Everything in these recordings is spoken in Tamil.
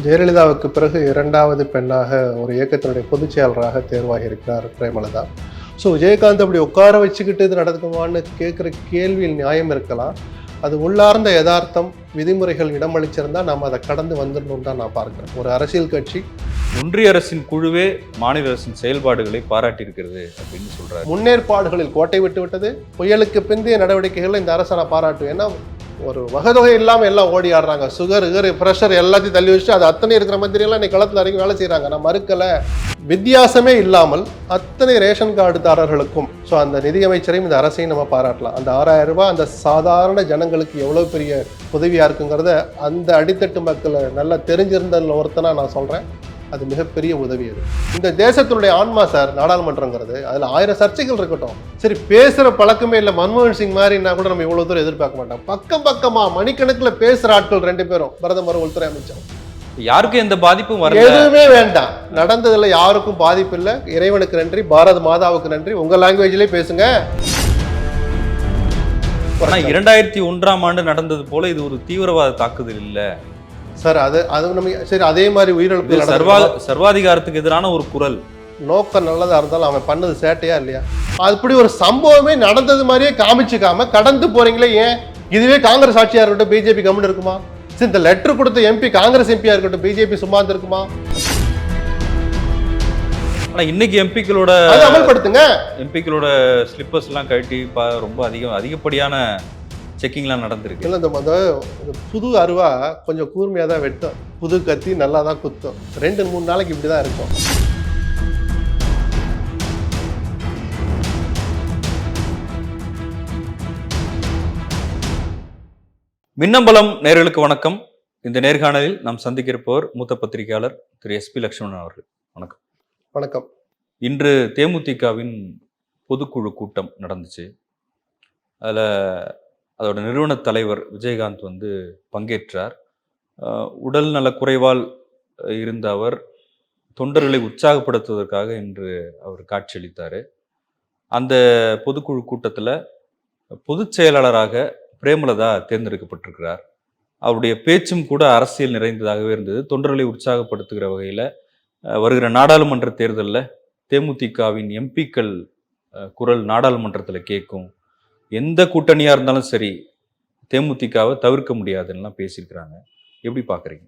ஜெயலலிதாவுக்கு பிறகு இரண்டாவது பெண்ணாக ஒரு இயக்கத்தினுடைய பொதுச் செயலராக தேர்வாகி இருக்கிறார் பிரேமலதா. ஸோ விஜயகாந்த் அப்படி உட்கார வச்சுக்கிட்டு இது நடக்குமான்னு கேட்குற கேள்வியில் நியாயம் இருக்கலாம். அது உள்ளார்ந்த யதார்த்தம், விதிமுறைகள் இடமளிச்சிருந்தா நம்ம அதை கடந்து வந்துடணும் தான் நான் பார்க்குறேன். ஒரு அரசியல் கட்சி ஒன்றிய அரசின் குழுவே மாநில அரசின் செயல்பாடுகளை பாராட்டியிருக்கிறது அப்படின்னு சொல்றாரு. முன்னேற்பாடுகளில் கோட்டை விட்டு விட்டது. புயலுக்கு பிந்தைய நடவடிக்கைகளில் இந்த அரசை நான் பாராட்டுவேன். ஏன்னா ஒரு வகதொகை இல்லாமல் எல்லாம் ஓடி ஆடுறாங்க. சுகர் ப்ரெஷர் எல்லாத்தையும் தள்ளி வச்சுட்டு அது அத்தனை இருக்கிற மாதிரி எல்லாம் இன்னைக்கு களத்தில் இறங்கி வேலை செய்கிறாங்க. நான் மறுக்கலை. வித்தியாசமே இல்லாமல் அத்தனை ரேஷன் கார்டுதாரர்களுக்கும் ஸோ அந்த நிதியமைச்சரையும் இந்த அரசையும் நம்ம பாராட்டலாம். அந்த 6000 ரூபாய் அந்த சாதாரண ஜனங்களுக்கு எவ்வளோ பெரிய உதவியாக இருக்குங்கிறத அந்த அடித்தட்டு மக்களை நல்லா தெரிஞ்சிருந்ததில் ஒருத்தனா நான் சொல்கிறேன். அது மிகப்பெரிய உதவி. அது இந்த தேசத்தினுடைய ஆன்மா சார் நாடாளுமன்றங்கிறது. அதில் 1000 சர்ச்சைகள் இருக்கட்டும், சரி பேசுகிற பழக்கமே இல்லை. மன்மோகன் சிங் மாதிரின்னா கூட நம்ம இவ்வளோ தூரம் எதிர்பார்க்க மாட்டோம். பக்கமா மணிக்கணக்கில் பேசுகிற ஆட்கள் 2 பேரும், பிரதமர், உள்துறை அமைச்சர். யாருக்கும் எந்த பாதிப்பும் வரல, எதுவுமே வேண்டாம். நடந்ததில்லை, யாருக்கும் பாதிப்பு இல்லை. இறைவனுக்கு நன்றி, பாரத மாதாவுக்கு நன்றி. உங்க லாங்குவேஜ்லேயே பேசுங்க. 2001ஆம் ஆண்டு நடந்தது போல இது ஒரு தீவிரவாத தாக்குதல் இல்லை சார். அது நம்ம சரி அதே மாதிரி உயிரிழப்பு சர்வாதிகாரத்துக்கு எதிரான ஒரு குரல். நோக்கம் நல்லதா இருந்தாலும் அவன் பண்ணது சேட்டையா இல்லையா? அப்படி ஒரு சம்பவமே நடந்தது மாதிரியே காமிச்சுக்காம கடந்து போறீங்களே ஏன்? இதுவே காங்கிரஸ் ஆட்சியா இருக்கட்டும், பிஜேபி கவர்மெண்ட் இருக்குமா? இந்த லெட்டர் கொடுத்த எம்பி காங்கிரஸ் எம்பியா இருக்கட்டும், பிஜேபி சும்மா இருக்குமா? ஆனா இன்னைக்கு எம்பிக்களோட அமல்படுத்துங்க. எம்பிக்களோட ஸ்லிப்பர்ஸ் எல்லாம் கழட்டி ரொம்ப அதிகப்படியான செக்கிங்லாம் நடந்திருக்கு. இல்லை, இந்த புது அருவா கொஞ்சம் கூர்மையாக தான் வெட்டும், புது கத்தி நல்லா தான் குத்தும். 2-3 நாளைக்கு இப்படி தான் இருக்கும். மின்னம்பலம் நேயர்களுக்கு வணக்கம். இந்த நேர்காணலில் நாம் சந்திக்கிறப்போர் மூத்த பத்திரிகையாளர் திரு SP லட்சுமணன் அவர்கள். வணக்கம். வணக்கம். இன்று தேமுதிகவின் பொதுக்குழு கூட்டம் நடந்துச்சு. அதில் அதோட நிறுவன தலைவர் விஜயகாந்த் பங்கேற்றார். உடல் நல குறைவால் இருந்த அவர் தொண்டர்களை உற்சாகப்படுத்துவதற்காக இன்று அவர் காட்சியளித்தார். அந்த பொதுக்குழு கூட்டத்தில் பொதுச் செயலாளராக பிரேமலதா தேர்ந்தெடுக்கப்பட்டிருக்கிறார். அவருடைய பேச்சும் கூட அரசியல் நிறைந்ததாகவே இருந்தது. தொண்டர்களை உற்சாகப்படுத்துகிற வகையில் வருகிற நாடாளுமன்ற தேர்தலில் தேமுதிகவின் எம்பிக்கள் குரல் நாடாளுமன்றத்தில் கேட்கும், எந்த கூட்டணியாக இருந்தாலும் சரி தேமுதிகவை தவிர்க்க முடியாதுன்னெலாம் பேசியிருக்கிறாங்க. எப்படி பார்க்குறீங்க?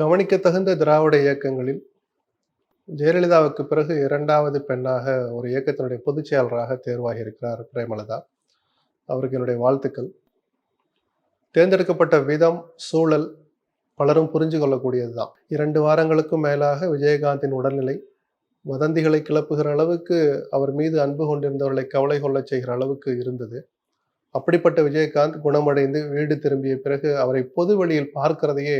கவனிக்க தகுந்த திராவிட இயக்கங்களில் ஜெயலலிதாவுக்கு பிறகு இரண்டாவது பெண்ணாக ஒரு இயக்கத்தினுடைய பொதுச் செயலராக தேர்வாகி இருக்கிறார் பிரேமலதா. அவருக்கு என்னுடைய வாழ்த்துக்கள். தேர்ந்தெடுக்கப்பட்ட விதம், சூழல் பலரும் புரிஞ்சு கொள்ளக்கூடியது தான். 2 வாரங்களுக்கும் மேலாக விஜயகாந்தின் உடல்நிலை வதந்திகளை கிளப்புகிற அளவுக்கு, அவர் மீது அன்பு கொண்டிருந்தவர்களை கவலை கொள்ள செய்கிற அளவுக்கு இருந்தது. அப்படிப்பட்ட விஜயகாந்த் குணமடைந்து வீடு திரும்பிய பிறகு அவரை பொது வழியில் பார்க்கிறதையே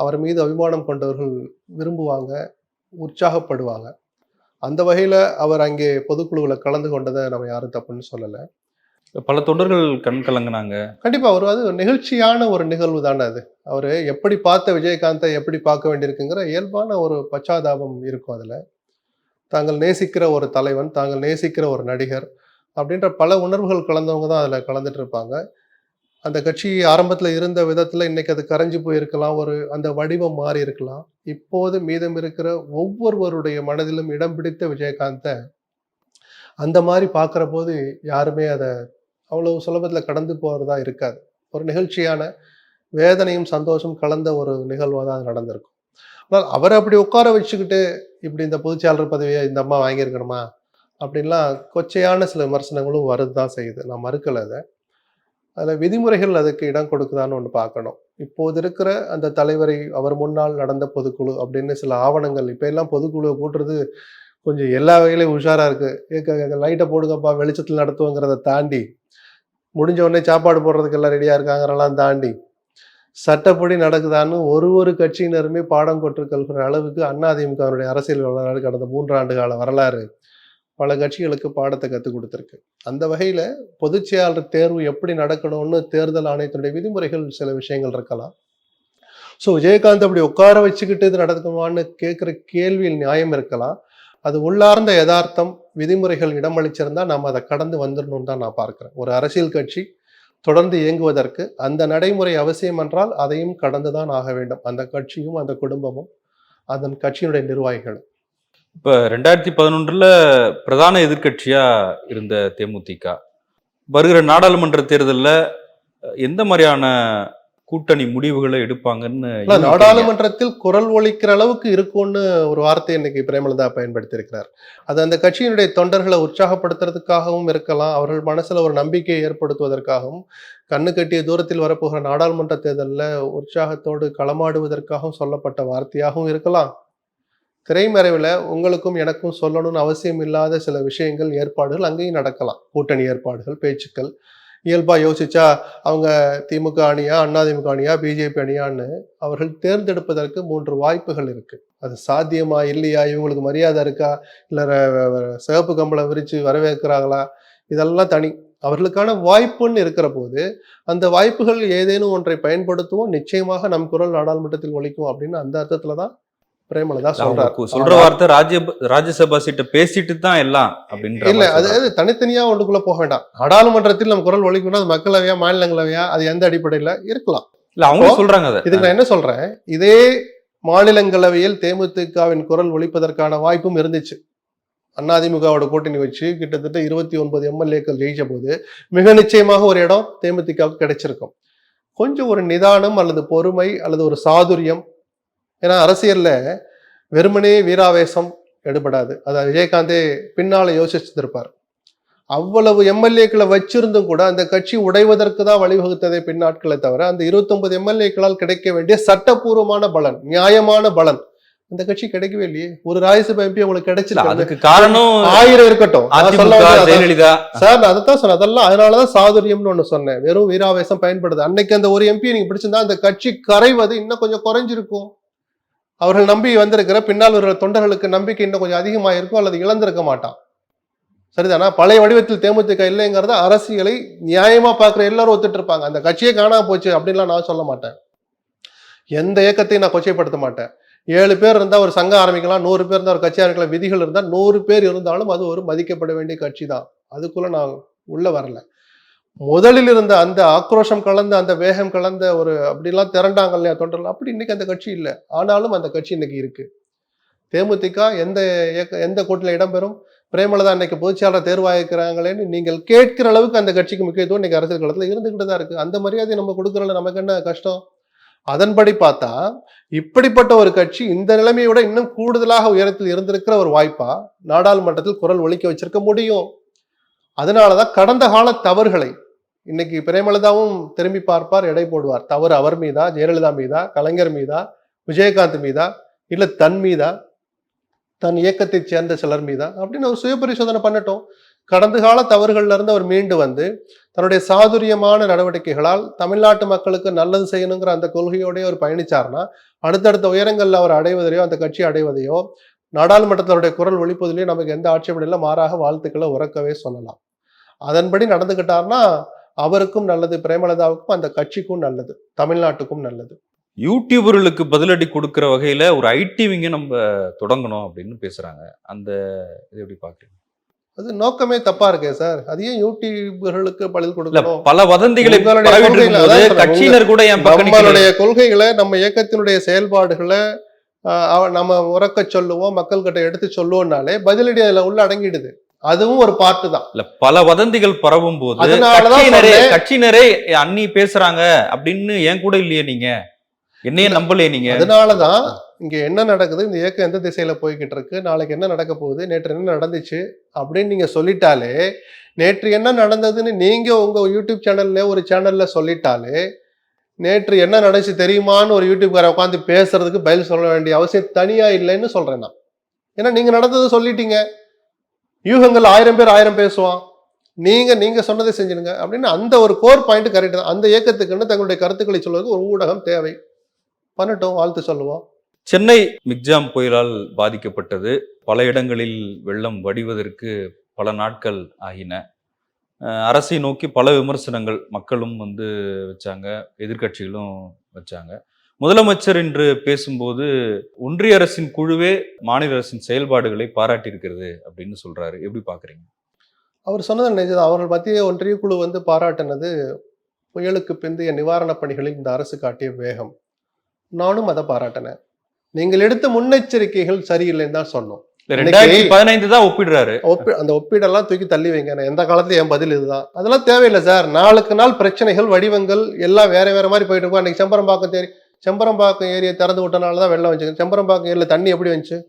அவர் மீது அபிமானம் கொண்டவர்கள் விரும்புவாங்க, உற்சாகப்படுவாங்க. அந்த வகையில் அவர் அங்கே பொதுக்குழுவில் கலந்து கொண்டதை நம்ம யாரும் தப்புன்னு சொல்லலை. பல தொண்டர்கள் கண் கலங்கினாங்க. கண்டிப்பாக அவர் அது நெகிழ்ச்சியான ஒரு நிகழ்வு தானே. அது அவர் எப்படி பார்த்த விஜயகாந்தை எப்படி பார்க்க வேண்டியிருக்குங்கிற இயல்பான ஒரு பச்சாதாபம் இருக்கும். அதில் தாங்கள் நேசிக்கிற ஒரு தலைவன், தாங்கள் நேசிக்கிற ஒரு நடிகர் அப்படின்ற பல உணர்வுகள் கலந்தவங்க தான் அதில் கலந்துட்டு இருப்பாங்க. அந்த கட்சி ஆரம்பத்தில் இருந்த விதத்தில் இன்னைக்கு அது கரைஞ்சு போயிருக்கலாம், அந்த வடிவம் மாறி இருக்கலாம். இப்போது மீதம் இருக்கிற ஒவ்வொருவருடைய மனதிலும் இடம் பிடித்த விஜயகாந்தை அந்த மாதிரி பார்க்குற போது யாருமே அதை அவ்வளவு சுலபத்தில் கடந்து போகிறதா இருக்காது. ஒரு நிகழ்ச்சியான வேதனையும் சந்தோஷம் கலந்த ஒரு நிகழ்வாக தான் நடந்திருக்கும். ஆனால் அவரை அப்படி உட்கார வச்சுக்கிட்டு இப்படி இந்த பொதுச்செயலாளர் பதவியை இந்த அம்மா வாங்கியிருக்கணுமா அப்படின்லாம் கொச்சையான சில விமர்சனங்களும் வருது தான் செய்யுது. நான் மறுக்கலை அதை. அதில் விதிமுறைகள் அதுக்கு இடம் கொடுக்குதான்னு ஒன்று பார்க்கணும். இப்போது இருக்கிற அந்த தலைவரை, அவர் முன்னால் நடந்த பொதுக்குழு அப்படின்னு சில ஆவணங்கள், இப்போ எல்லாம் பொதுக்குழுவை கூட்டுறது கொஞ்சம் எல்லா வகையிலையும் உஷாராக இருக்குது. லைட்டை போடுங்கப்பா, வெளிச்சத்தில் நடத்துவோங்கிறத தாண்டி, முடிஞ்ச உடனே சாப்பாடு போடுறதுக்கு எல்லாம் ரெடியாக இருக்காங்கிறலாம் தாண்டி, சட்டப்படி நடக்குதான்னு ஒரு கட்சியினருமே பாடம் கொற்றுக்கொள்கிற அளவுக்கு அதிமுகவினுடைய அரசியல் வரலாறு கடந்த 3 ஆண்டு கால வரலாறு பல கட்சிகளுக்கு பாடத்தை கற்றுக் கொடுத்துருக்கு. அந்த வகையில் பொதுச் செயலாளர் தேர்வு எப்படி நடக்கணும்னு தேர்தல் ஆணையத்தினுடைய விதிமுறைகள் சில விஷயங்கள் இருக்கலாம். ஸோ விஜயகாந்த் அப்படி உட்கார வச்சுக்கிட்டு இது நடக்குமான்னு கேட்குற கேள்வியில் நியாயம் இருக்கலாம். அது உள்ளார்ந்த யதார்த்தம், விதிமுறைகள் இடமளிச்சிருந்தா நம்ம அதை கடந்து வந்துடணும் தான் நான் பார்க்குறேன். ஒரு அரசியல் கட்சி தொடர்ந்து இயங்குவதற்கு அந்த நடைமுறை அவசியம் என்றால் அதையும் கடந்துதான் ஆக வேண்டும். அந்த கட்சியும் அந்த குடும்பமும் அதன் கட்சியினுடைய நிர்வாகிகளும். இப்ப 2011 பிரதான எதிர்க்கட்சியா இருந்த தேமுதிக வருகிற நாடாளுமன்ற தேர்தல்ல எந்த மாதிரியான கூட்டணி முடிவுகளை எடுப்பாங்கன்னு யூகிக்கிறீங்க? நாடாளுமன்றத்தில் குரல் ஒலிக்கிற அளவுக்கு இருக்கும்னு ஒரு வார்த்தை இன்னைக்கு பிரேமலதா பயன்படுத்தி இருக்கிறார். அது அந்த கட்சியினுடைய தொண்டர்களை உற்சாகப்படுத்துறதுக்காகவும் இருக்கலாம், அவர்கள் மனசுல ஒரு நம்பிக்கையை ஏற்படுத்துவதற்காகவும், கண்ணு கட்டிய தூரத்தில் வரப்போகிற நாடாளுமன்ற தேர்தலில் உற்சாகத்தோடு களமாடுவதற்காகவும் சொல்லப்பட்ட வார்த்தையாகவும் இருக்கலாம். திரைமறைவில் உங்களுக்கும் எனக்கும் சொல்லணும்னு அவசியம் இல்லாத சில விஷயங்கள், ஏற்பாடுகள் அங்கேயும் நடக்கலாம். கூட்டணி ஏற்பாடுகள், பேச்சுக்கள். இயல்பா யோசிச்சா அவங்க திமுக அணியா, அதிமுக அணியா, பிஜேபி அணியான்னு அவர்கள் தேர்ந்தெடுப்பதற்கு 3 வாய்ப்புகள் இருக்கு. அது சாத்தியமா இல்லையா, இவங்களுக்கு மரியாதை இருக்கா, இல்ல சிவப்பு கம்பளம் விரிச்சு வரவேற்கிறாங்களா, இதெல்லாம் தனி. அவர்களுக்கான வாய்ப்புன்னு இருக்கிற போது அந்த வாய்ப்புகள் ஏதேனும் ஒன்றை பயன்படுத்துவோம், நிச்சயமாக நம் குரல் நாடாளுமன்றத்தில் ஒலிக்கும் அப்படின்னு அந்த அர்த்தத்துலதான் பிரேமலதா சொல்றாரு. சொல்ற வார்த்தை ராஜ்யசபா சீட்டை பேசிட்டு தான் எல்லாம் அப்படின்ற இல்ல, அது தனித்தனியா ஒன்றுக்குள்ள போக வேண்டாம். நாடாளுமன்றத்தில் நம்ம குரல் ஒலிக்கணும், அது மக்களவையா மாநிலங்களவையா, அது எந்த அடிப்படையில இருக்கலாம். இல்ல அவங்க சொல்றாங்க. இதுக்கு நான் என்ன சொல்றேன், இதே மாநிலங்களவையில் தேமுதிகவின் குரல் ஒலிப்பதற்கான வாய்ப்பும் இருந்துச்சு. அதிமுகவோட கூட்டணி வச்சு கிட்டத்தட்ட 29 எம்எல்ஏக்கள் ஜெயிச்ச போது மிக நிச்சயமாக ஒரு இடம் தேமுதிகவுக்கு கிடைச்சிருக்கும். கொஞ்சம் ஒரு நிதானம் அல்லது பொறுமை அல்லது ஒரு சாதுரியம். ஏன்னா அரசியல்ல வெறுமனே வீராவேசம் எடுபடாது. அதை விஜயகாந்தே பின்னால யோசிச்சிருப்பார். அவ்வளவு எம்எல்ஏக்களை வச்சிருந்தும் கூட அந்த கட்சி உடைவதற்கு தான் வழிவகுத்ததை பின்னாட்களை தவிர, அந்த 29 எம்எல்ஏக்களால் கிடைக்க வேண்டிய சட்டப்பூர்வமான பலன், நியாயமான பலன் அந்த கட்சி கிடைக்கவே இல்லையே. ஒரு ராஜ்யசபா எம்பி உங்களுக்கு கிடைச்சிല്ല. அதுக்கு காரணம் 1000 இருக்கட்டும். ஜெயலலிதா சார், அதைத்தான் சொன்னேன். அதெல்லாம் அதனாலதான் சாதுரியம்னு ஒண்ணு சொன்னேன். வெறும் வீராவேசம் பயன்படுது. அன்னைக்கு அந்த ஒரு எம்பி நீங்க பிடிச்சிருந்தா அந்த கட்சி கரைவது இன்னும் கொஞ்சம் குறைஞ்சிருக்கும். அவர்கள் நம்பி வந்திருக்கிற பின்னால் ஒரு தொண்டர்களுக்கு நம்பிக்கை இன்னும் கொஞ்சம் அதிகமாக இருக்கும், அல்லது இழந்திருக்க மாட்டான். சரிதானா? பழைய வடிவத்தில் தேமுதிக இல்லைங்கிறத அரசியலை நியாயமா பார்க்குற எல்லாரும் ஒத்துட்டு இருப்பாங்க. அந்த கட்சியே காணாம போச்சு அப்படின்லாம் நான் சொல்ல மாட்டேன். எந்த இயக்கத்தையும் நான் கொச்சைப்படுத்த மாட்டேன். 7 பேர் இருந்தால் ஒரு சங்கம் ஆரம்பிக்கலாம், 100 பேர் இருந்தால் ஒரு கட்சி ஆரம்பிக்கலாம். விதிகள் இருந்தால் 100 பேர் இருந்தாலும் அது ஒரு மதிக்கப்பட வேண்டிய கட்சி தான். அதுக்குள்ள நான் உள்ள வரல. முதலில் இருந்த அந்த ஆக்ரோஷம் கலந்த, அந்த வேகம் கலந்த ஒரு அப்படிலாம் திரண்டாங்க இல்லையா தொண்டர்கள், அப்படி இன்னைக்கு அந்த கட்சி இல்லை. ஆனாலும் அந்த கட்சி இன்னைக்கு இருக்கு. தேமுதிக எந்த கூட்டணியில் இடம்பெறும், பிரேமலதா இன்னைக்கு பொதுச்செயலாளர் தேர்வாயிருக்கிறாங்களேன்னு நீங்கள் கேட்கிற அளவுக்கு அந்த கட்சிக்கு முக்கியத்துவம் இன்னைக்கு அரசியல் களத்தில் இருந்துகிட்டு தான் இருக்கு. அந்த மரியாதை நம்ம கொடுக்கறதுல நமக்கு என்ன கஷ்டம்? அதன்படி பார்த்தா இப்படிப்பட்ட ஒரு கட்சி இந்த நிலைமையோட இன்னும் கூடுதலாக உயரத்தில் இருந்திருக்கிற ஒரு வாய்ப்பா நாடாளுமன்றத்தில் குரல் ஒலிக்க வச்சிருக்க முடியும். அதனாலதான் கடந்த கால தவறுகளை இன்னைக்கு பிரேமலதாவும் திரும்பி பார்ப்பார், எடை போடுவார். தவறு அவர் மீதா, ஜெயலலிதா மீதா, கலைஞர் மீதா, விஜயகாந்த் மீதா, இல்ல தன் மீதா, தன் இயக்கத்தை சேர்ந்த சிலர் மீதா அப்படின்னு ஒரு சுய பரிசோதனை பண்ணட்டும். கடந்த கால தவறுகள்ல இருந்து அவர் மீண்டு வந்து தன்னுடைய சாதுரியமான நடவடிக்கைகளால் தமிழ்நாட்டு மக்களுக்கு நல்லது செய்யணுங்கிற அந்த கொள்கையோடய அவர் பயணிச்சார்னா அடுத்தடுத்த உயரங்கள்ல அவர் அடைவதையோ, அந்த கட்சி அடைவதையோ, நாடாளுமன்றத்தினுடைய குரல் ஒலிப்பதிலேயோ நமக்கு எந்த ஆட்சேபம் இல்லை. மாறாக வாழ்த்துக்களை உறக்கவே சொல்லலாம். அதன்படி நடந்துகிட்டார்னா அவருக்கும் நல்லது, பிரேமலதாவுக்கும் அந்த கட்சிக்கும் நல்லது, தமிழ்நாட்டுக்கும் நல்லது. யூடியூபர்களுக்கு பதிலடி கொடுக்கிற வகையில ஒரு ஐடி விங்க நம்ம தொடங்கணும் அப்படின்னு பேசுறாங்க. அந்த இது எப்படி பாக்குறீங்க? அது நோக்கமே தப்பா இருக்கே சார். அது ஏன் யூடியூபர்களுக்கு பதில் கொடுக்கணும்? பல வதந்திகளை கட்சியினர் கூட நம்மளுடைய கொள்கைகளை, நம்ம இயக்கத்தினுடைய செயல்பாடுகளை நம்ம உறக்க சொல்லுவோம், மக்கள் கிட்ட எடுத்து சொல்லுவோம்னாலே பதிலடி அதுல உள்ள அடங்கிடுது. அதுவும் ஒரு பார்ட்டு தான். இல்ல, பல வதந்திகள் பரவும் போது கட்சியினரே அண்ணி பேசுறாங்க அப்படின்னு ஏன் கூட இல்லையே, நீங்க என்னையே நம்பலையே நீங்க. அதனாலதான் இங்க என்ன நடக்குது, இந்த இயக்கம் எந்த திசையில போய்கிட்டு இருக்கு, நாளைக்கு என்ன நடக்க போகுது, நேற்று என்ன நடந்துச்சு அப்படின்னு நீங்க சொல்லிட்டாலே, நேற்று என்ன நடந்ததுன்னு நீங்க உங்க யூடியூப் சேனல்ல ஒரு சேனல்ல சொல்லிட்டாலே, நேற்று என்ன நடந்துச்சு தெரியுமான்னு ஒரு யூடியூப்கார உட்காந்து பேசுறதுக்கு பதில் சொல்ல வேண்டிய அவசியம் தனியா இல்லைன்னு சொல்றேன் நான். ஏன்னா நீங்க நடந்ததை சொல்லிட்டீங்க. யூகங்கள் 1000 பேர் 1000 பேசுவான். நீங்க சொன்னதை செஞ்சிடுங்க அப்படின்னு அந்த ஒரு கோர் பாயிண்ட் கரெக்ட் தான். அந்த இயக்கத்துக்குன்னு தங்களுடைய கருத்துக்களை சொல்வதற்கு ஒரு ஊடகம் தேவை. பண்ணட்டும், வாழ்த்து சொல்லுவோம். சென்னை மிக்ஜாம் புயலால் பாதிக்கப்பட்டது. பல இடங்களில் வெள்ளம் வடிவதற்கு பல நாட்கள் ஆகின. அரசை நோக்கி பல விமர்சனங்கள் மக்களும் வச்சாங்க, எதிர்கட்சிகளும் வச்சாங்க. முதலமைச்சர் என்று பேசும்போது ஒன்றிய அரசின் குழுவே மாநில அரசின் செயல்பாடுகளை பாராட்டியிருக்கிறது அப்படின்னு சொல்றாரு. எப்படி பாக்குறீங்க? அவர் சொன்னது நினைச்சது. அவர்கள் மத்திய ஒன்றிய குழு பாராட்டினது புயலுக்கு பிந்தைய நிவாரணப் பணிகளில் இந்த அரசு காட்டிய வேகம், நானும் அதை பாராட்டினேன். நீங்கள் எடுத்த முன்னெச்சரிக்கைகள் சரியில்லைன்னு தான் சொன்னோம். 2015 தான் ஒப்பிடுறாரு. அந்த ஒப்பீடெல்லாம் தூக்கி தள்ளி வைங்க. நான் எந்த காலத்துல என் பதில் இதுதான். அதெல்லாம் தேவையில்லை சார். நாளுக்கு நாள் பிரச்சனைகள், வடிவங்கள் எல்லாம் வேற வேற மாதிரி போயிட்டு இருக்கும். அன்னைக்கு செம்பரம்பாக்கம் ஏரியை திறந்து விட்டனாலதான் வெள்ளம் வந்துச்சு. செம்பரம்பாக்கம் ஏரியில தண்ணி எப்படி வந்துச்சு?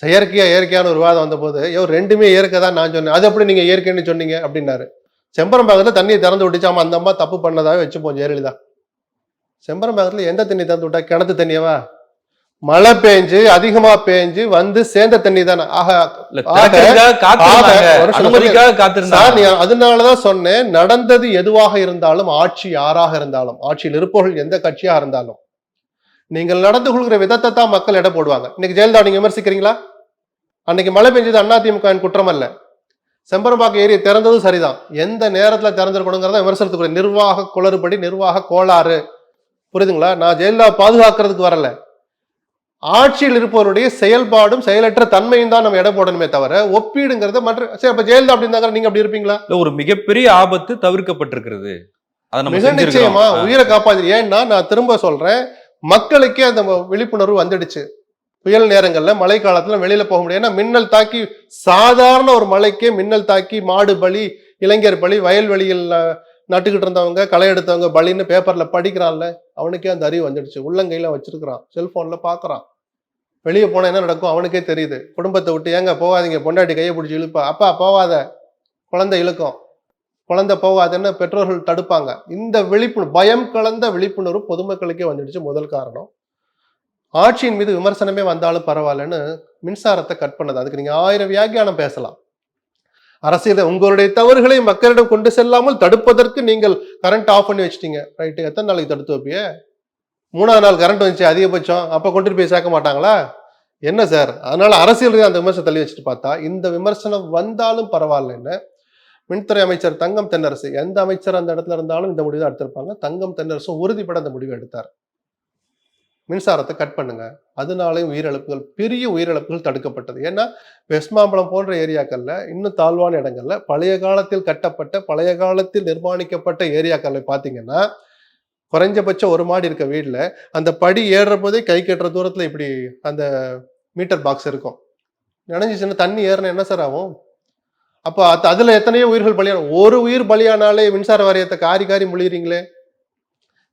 இயற்கையான ஒரு விவாதம் வந்த போது ரெண்டுமே இயற்கை தான் நான் சொன்னேன். அது எப்படி நீங்க இயற்கைன்னு சொன்னீங்க அப்படின்னாரு. செம்பரம்பாக்கத்துல தண்ணியை திறந்து விட்டுச்சு. ஆமா, அந்த அம்மா தப்பு பண்ணதாவே வச்சுப்போம் ஜெயலலிதா. செம்பரம்பாக்கத்துல எந்த தண்ணி திறந்து விட்டா? கிணத்து தண்ணியவா? மழை பெஞ்சு அதிகமா பெஞ்சு வந்து சேர்ந்த தண்ணி தானே. அதனாலதான் சொன்னேன், நடந்தது எதுவாக இருந்தாலும், ஆட்சி யாராக இருந்தாலும், ஆட்சியில் இருப்பவர்கள் எந்த கட்சியாக இருந்தாலும், நீங்கள் நடந்து கொள்கிற விதத்தை தான் மக்கள் எடை போடுவாங்க. இன்னைக்கு ஜெயலலிதா நீங்க விமர்சிக்கிறீங்களா? அன்னைக்கு மழை பெஞ்சது அதிமுக குற்றம் அல்ல. செம்பரம்பாக்கம் ஏரியை திறந்ததும் சரிதான். எந்த நேரத்துல திறந்திருக்கணுங்கிறத விமர்சனத்துக்குரிய நிர்வாக குளறுபடி, நிர்வாக கோளாறு. புரியுதுங்களா? நான் ஜெயலலிதா பாதுகாக்கிறதுக்கு வரல. ஆட்சியில் இருப்பவருடைய செயல்பாடும் செயலற்ற தன்மையும் தான் நம்ம எடை போடணுமே தவிர ஒப்பீடுங்கிறத மற்ற. சரி, அப்ப ஜெயலலிதா அப்படி இருந்தாங்க, நீங்க அப்படி இருப்பீங்களா? ஒரு மிகப்பெரிய ஆபத்து தவிர்க்கப்பட்டிருக்கிறது. மிக நிச்சயமா உயிரை காப்பாது. ஏன்னா நான் திரும்ப சொல்றேன், மக்களுக்கே அந்த விழிப்புணர்வு வந்துடுச்சு. புயல் நேரங்கள்ல, மழை காலத்துல வெளியில போக முடியாது. ஏன்னா மின்னல் தாக்கி, சாதாரண ஒரு மழைக்கே மின்னல் தாக்கி மாடு பலி, இளைஞர் பலி, வயல்வெளியில் நட்டுக்கிட்டு இருந்தவங்க, களை எடுத்தவங்க பலின்னு பேப்பர்ல படிக்கிறான்ல, அவனுக்கே அந்த அறிவு வந்துடுச்சு. உள்ளங்கையில வச்சிருக்கிறான், செல்போன்ல பாக்குறான். வெளியே போனா என்ன நடக்கும் அவனுக்கே தெரியுது. குடும்பத்தை விட்டு ஏங்க போகாதீங்க, பொண்டாட்டி கையை பிடிச்சி இழுப்பா, அப்பா போகாத, குழந்தை இழுக்கும், குழந்தை போகாதுன்னு பெற்றோர்கள் தடுப்பாங்க. இந்த விழிப்புணர்வு, பயம் கலந்த விழிப்புணர்வு பொதுமக்களுக்கே வந்துடுச்சு. முதல் காரணம். ஆட்சியின் மீது விமர்சனமே வந்தாலும் பரவாயில்லன்னு மின்சாரத்தை கட் பண்ணது. அதுக்கு நீங்க 1000 வியாக்கியானம் பேசலாம். அரசியல் உங்களுடைய தவறுகளை மக்களிடம் கொண்டு செல்லாமல் தடுப்பதற்கு நீங்கள் கரண்ட் ஆஃப் பண்ணி வச்சிட்டீங்க. ரைட்டு, எத்தனை நாளைக்கு தடுத்து வைப்பிய? 3ஆவது நாள் கரண்ட் வந்துச்சு அதிகபட்சம், அப்ப கொண்டு போய் சேர்க்க மாட்டாங்களா? என்ன சார்? அதனால அரசியல் அந்த விமர்சனம் தள்ளி வச்சுட்டு பார்த்தா, இந்த விமர்சனம் வந்தாலும் பரவாயில்லன்னு மின்துறை அமைச்சர் தங்கம் தென்னரசு, எந்த அமைச்சர் அந்த இடத்துல இருந்தாலும் இந்த முடிவு தான் எடுத்திருப்பாங்க. தங்கம் தென்னரசு உறுதிப்பட அந்த முடிவு எடுத்தார். மின்சாரத்தை கட் பண்ணுங்க. அதனாலேயும் உயிரிழப்புகள், பெரிய உயிரிழப்புகள் தடுக்கப்பட்டது. ஏன்னா வெஸ்மாம்பலம் போன்ற ஏரியாக்கள்ல, இன்னும் தாழ்வான இடங்கள்ல, பழைய காலத்தில் கட்டப்பட்ட, பழைய காலத்தில் நிர்மாணிக்கப்பட்ட ஏரியாக்களை பார்த்தீங்கன்னா, குறைஞ்சபட்சம் ஒரு மாடி இருக்க வீடுல அந்த படி ஏறுற போதே கை கட்டுற தூரத்துல இப்படி அந்த மீட்டர் பாக்ஸ் இருக்கும். நினைஞ்சிச்சுன்னா தண்ணி ஏறினா என்ன சார் ஆகும்? அப்ப அதுல எத்தனையோ உயிர்கள் பலியான, ஒரு உயிர் பலியானாலே மின்சார வாரியத்தை காரி முழிறீங்களே.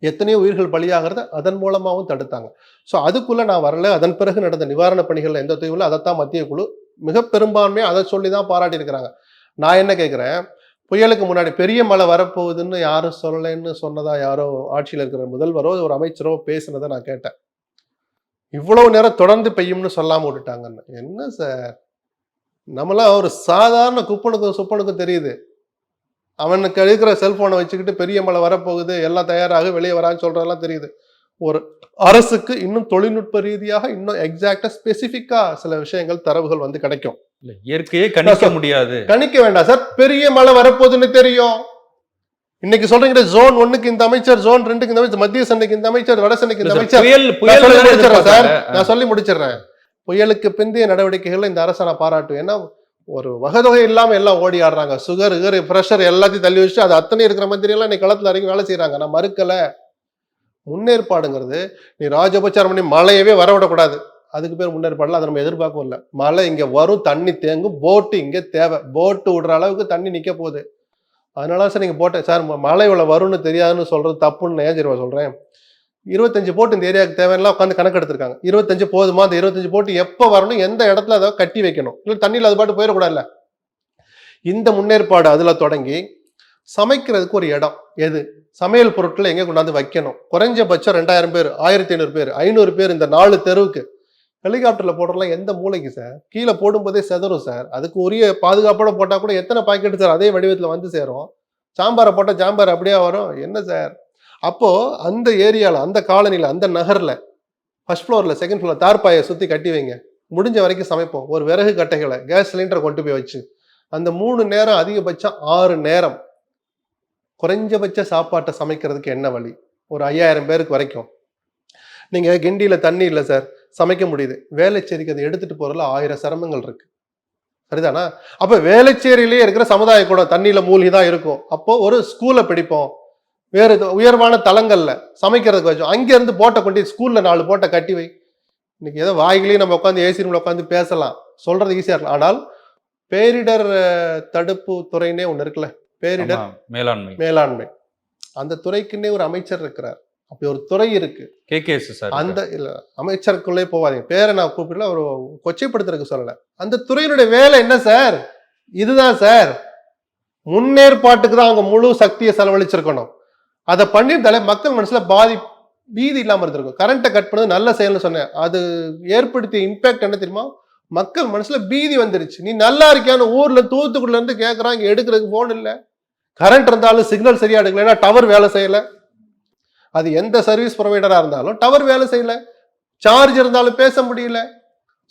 எத்தனையோ உயிர்கள் பலியாகிறத அதன் மூலமாகவும் தடுத்தாங்க. ஸோ அதுக்குள்ள நான் வரல. அதன் பிறகு நடந்த நிவாரண பணிகள்ல எந்த தொய்வில் அதைத்தான் மத்திய குழு மிக பெரும்பான்மையை அதை சொல்லி தான் பாராட்டி இருக்கிறாங்க. நான் என்ன கேட்கிறேன், புயலுக்கு முன்னாடி பெரிய மழை வரப்போகுதுன்னு யாரும் சொல்லலைன்னு சொன்னதா யாரோ ஆட்சியில் இருக்கிற முதல்வரோ ஒரு அமைச்சரோ பேசுனதை நான் கேட்டேன். இவ்வளவு நேரம் தொடர்ந்து பெய்யும்னு சொல்லாம விட்டுட்டாங்கன்னு. என்ன சார், நம்மளாம் ஒரு சாதாரண குப்பனுக்கும் சுப்பனுக்கும் தெரியுது. அவனுக்கு இருக்கிற செல்போனை வச்சுக்கிட்டு பெரிய மழை வரப்போகுது, எல்லாம் தயாராக வெளியே வரான்னு சொல்றதெல்லாம் தெரியுது. ஒரு அரசுக்கு இன்னும் தொழில்நுட்ப ரீதியாக இன்னும் எக்ஸாக்டா ஸ்பெசிபிக்கா சில விஷயங்கள், தரவுகள் வந்து கிடைக்கும். இயற்கையே கணிக்க முடியாது. கணிக்க வேண்டாம் சார், பெரிய மழை வரப்போகுதுன்னு தெரியும். இன்னைக்கு சொல்றீங்க ஜோன் 1க்கு இந்த அமைச்சர், ஜோன் 2க்கு இந்த அமைச்சர், மத்திய சென்னைக்கு இந்த அமைச்சர், வட சென்னைக்கு இந்த அமைச்சர். சார் நான் சொல்லி முடிச்சிடுறேன். புயலுக்கு பிந்தைய நடவடிக்கைகள் இந்த அரசை நான் பாராட்டுவேன். ஏன்னா ஒரு வகதொகை இல்லாம எல்லாம் ஓடி ஆடுறாங்க. சுகர் பிரஷர் எல்லாத்தையும் தள்ளி வச்சுட்டு அது அத்தனை இருக்கிற மந்திரி எல்லாம் இன்னைக்கு களத்துல இறங்கி வேலை செய்யறாங்க. நான் மறுக்கல. முன்னேற்பாடுங்கிறது நீ ராஜபட்சம் பண்ணி மழையவே வரவிடக்கூடாது, அதுக்கு பேர் முன்னேற்பாடுல. அதை நம்ம எதிர்பார்க்கவும் இல்லை. மழை இங்க வரும், தண்ணி தேங்கும், போட்டு இங்க தேவை, போட்டு விடுற அளவுக்கு தண்ணி நிக்க போகுது. அதனால சார் நீங்க போட்டேன் சார், மழை இவ்வளவு வரும்னு தெரியாதுன்னு சொல்றது தப்புன்னு ஏன் தெரியுமா சொல்றேன்? 25 போட்டு இந்த ஏரியாவுக்கு தேவையெல்லாம் உட்காந்து கணக்கு எடுத்திருக்காங்க. 25 போதுமா? அந்த 25 போட்டு எப்ப வரணும், எந்த இடத்துல அதை கட்டி வைக்கணும், இல்லை தண்ணியில் அது பாட்டு போயிடக்கூடாதுல்ல. இந்த முன்னேற்பாடு அதுல தொடங்கி சமைக்கிறதுக்கு ஒரு இடம், எது சமையல் பொருட்களை எங்க கொண்டாந்து வைக்கணும், குறைஞ்சபட்சம் 2000 பேர், 1500 பேர், 500 பேர் இந்த 4 தெருவுக்கு ஹெலிகாப்டர்ல போடுறலாம். எந்த மூளைக்கு சார்? கீழே போடும்போதே செதறும் சார். அதுக்கு உரிய பாதுகாப்போட போட்டா கூட எத்தனை பாக்கெட் சார் அதே வடிவத்துல வந்து சேரும்? சாம்பாரை போட்டா சாம்பார் அப்படியே வரும். என்ன சார்? அப்போ அந்த ஏரியால, அந்த காலனில, அந்த நகர்ல ஃபர்ஸ்ட் ஃப்ளோர்ல, செகண்ட் ஃப்ளோர் தார்பாயை சுத்தி கட்டி வைங்க. முடிஞ்ச வரைக்கும் சமைப்போம். ஒரு விறகு கட்டைகளை, கேஸ் சிலிண்டரை கொண்டு போய் வச்சு அந்த 3 நேரம், அதிகபட்சம் 6 நேரம் குறைஞ்சபட்ச சாப்பாட்டை சமைக்கிறதுக்கு என்ன வழி? ஒரு 5000 பேருக்கு வரைக்கும். நீங்க கிண்டியில தண்ணி இல்லை சார், சமைக்க முடியுது. வேலைச்சேரிக்கு அதை எடுத்துட்டு போறதுல 1000 சிரமங்கள் இருக்கு. சரிதானா? அப்ப வேலைச்சேரியிலேயே இருக்கிற சமுதாய கூடம் தண்ணியில மூழ்கிதான் இருக்கும். அப்போ ஒரு ஸ்கூலை பிடிப்போம், வேறு உயர்வான தளங்கள்ல சமைக்கிறதுக்கு வச்சோம். அங்க இருந்து போட்டை கொண்டு ஸ்கூல்ல 4 போட்டை கட்டி வை. இன்னைக்கு ஏதோ வாய்களையும் நம்ம உட்காந்து ஏசி ரூம்ல உட்காந்து பேசலாம், சொல்றது ஈஸியா இருக்கலாம். ஆனால் பேரிடர் தடுப்பு துறைனே ஒண்ணு இருக்குல்ல, பேரிடர் மேலாண்மை மேலாண்மை, அந்த துறைக்குன்னே ஒரு அமைச்சர் இருக்கிறார். அப்படி ஒரு துறை இருக்கு. KKS sir. அந்த இல்ல அமைச்சருக்குள்ளே போவாதீங்க, பேரை நான் கூப்பிடல, ஒரு கொச்சைப்படுத்துறதுக்கு சொல்லல. அந்த துறையினுடைய வேலை என்ன சார்? இதுதான் சார், முன்னேற்பாட்டுக்கு தான் அவங்க முழு சக்தியை செலவழிச்சிருக்கணும். அதை பண்ணியிருந்தாலே மக்கள் மனசுல பீதி இல்லாம இருந்திருக்கும். கரண்ட்டை கட் பண்ணது நல்ல செயல்னு சொன்னேன், அது ஏற்படுத்திய இம்பாக்ட் என்ன தெரியுமா? மக்கள் மனசுல பீதி வந்துருச்சு. நீ நல்லா இருக்கியான்னு ஊர்ல தூத்துக்குடில இருந்து கேட்கறான், இங்க எடுக்கிறதுக்கு போன் இல்லை, கரண்ட் இருந்தாலும் சிக்னல் சரியா எடுக்கல, டவர் வேலை செய்யல. அது எந்த சர்வீஸ் ப்ரொவைடரா இருந்தாலும் டவர் வேலை செய்யல, சார்ஜ் இருந்தாலும் பேச முடியல,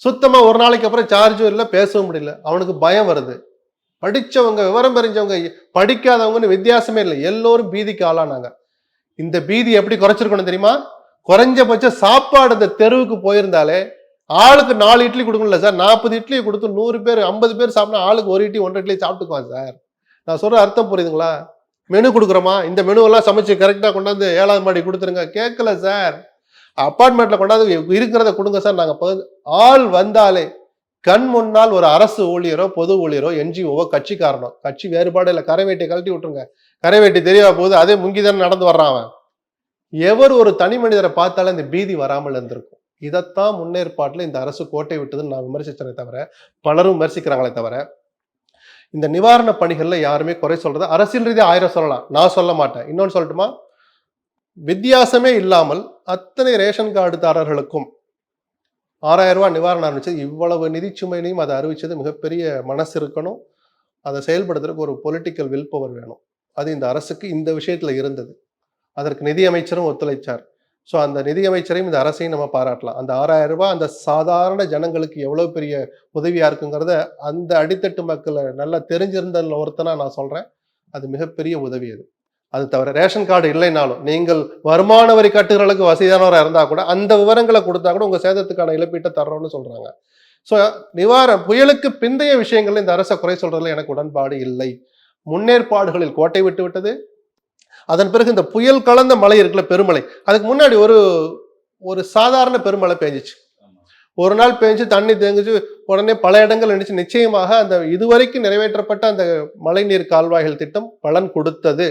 சுத்தமா ஒரு நாளைக்கு அப்புறம் சார்ஜும் இல்லை, பேசவும் முடியல. அவனுக்கு பயம் வருது. படிச்சவங்க, விவரம் தெரிஞ்சவங்க, படிக்காதவங்கன்னு வித்தியாசமே இல்லை, எல்லோரும் பீதிக்கு ஆளானாங்க. இந்த பீதி எப்படி குறைச்சிருக்கணும் தெரியுமா? குறைஞ்சபட்ச சாப்பாடு இந்த தெருவுக்கு போயிருந்தாலே ஆளுக்கு 4 இட்லி கொடுக்கணும்ல சார், 40 இட்லியை கொடுத்து 100 பேர் 50 பேர் சாப்பிட்டா ஆளுக்கு 1 இட்லி 1.5 இட்லி சாப்பிட்டுக்குவான் சார். நான் சொல்ற அர்த்தம் புரியுதுங்களா? மெனு கொடுக்குறோமா, இந்த மெனு எல்லாம் சமைச்சு கரெக்டா கொண்டாந்து 7ஆவது மாடி கொடுத்துருங்க, கேட்கல சார். அப்பார்ட்மெண்ட்ல கொண்டாந்து இருக்கிறத கொடுங்க சார். நாங்க ஆள் வந்தாலே கண் முன்னால் ஒரு அரசு ஊழியரோ பொது ஊழியரோ NGOவோ கட்சிக்காரனோ, கட்சி வேறுபாடு இல்லை, கரை வேட்டியை கழட்டி விட்டுருங்க, கரை வேட்டி தெரியவா போகுது, அதே முங்கிதான் நடந்து வர்றான் அவன். எவர் ஒரு தனி மனிதரை பார்த்தாலும் இந்த பீதி வராமல் இருந்திருக்கும். இதைத்தான் முன்னேற்பாட்டில் இந்த அரசு கோட்டை விட்டதுன்னு நான் விமர்சிச்சனே தவிர, பலரும் விமர்சிக்கிறாங்களே தவிர, இந்த நிவாரண பணிகள்ல யாருமே குறை சொல்றது, அரசியல் ரீதியா 1000 சொல்லலாம், நான் சொல்ல மாட்டேன். இன்னொன்னு சொல்லட்டுமா? வித்தியாசமே இல்லாமல் அத்தனை ரேஷன் கார்டுதாரர்களுக்கும் 6000 ரூபாய் நிவாரணம் அறிவிச்சது, இவ்வளவு நிதி சுமையினையும் அதை அறிவிச்சது மிகப்பெரிய மனசு இருக்கணும். அதை செயல்படுத்துறதுக்கு ஒரு பொலிட்டிக்கல் வில் பவர் வேணும். அது இந்த அரசுக்கு இந்த விஷயத்துல இருந்தது. அதற்கு நிதியமைச்சரும் ஒத்துழைச்சார். ஸோ அந்த நிதியமைச்சரையும் இந்த அரசையும் நம்ம பாராட்டலாம். அந்த 6000 ரூபாய் அந்த சாதாரண ஜனங்களுக்கு எவ்வளவு பெரிய உதவியா இருக்குங்கிறத அந்த அடித்தட்டு மக்களை நல்லா தெரிஞ்சிருந்த ஒருத்தனா நான் சொல்றேன், அது மிகப்பெரிய உதவி. அது தவிர ரேஷன் கார்டு இல்லைனாலும் நீங்கள் வருமான வரி கட்டுகளுக்கு வசதியானவராக இருந்தா கூட அந்த விவரங்களை கொடுத்தா கூட உங்க சேதத்துக்கான இழப்பீட்டை தர்றோம்னு சொல்றாங்க. ஸோ புயலுக்கு பிந்தைய விஷயங்கள்ல இந்த அரசை குறை சொல்றதுல எனக்கு உடன்பாடு இல்லை. முன்னேற்பாடுகளில் கோட்டை விட்டு விட்டது. அதன் பிறகு இந்த புயல் கலந்த மழை இருக்குல்ல, பெருமழை, அதுக்கு முன்னாடி ஒரு சாதாரண பெருமழை பெஞ்சிச்சு. ஒரு நாள் பெஞ்சு தண்ணி தேங்குச்சு, உடனே பல இடங்கள் இருந்துச்சு. நிச்சயமாக அந்த இதுவரைக்கும் நிறைவேற்றப்பட்ட அந்த மழைநீர் கால்வாய்கள் திட்டம் பலன் கொடுத்தது.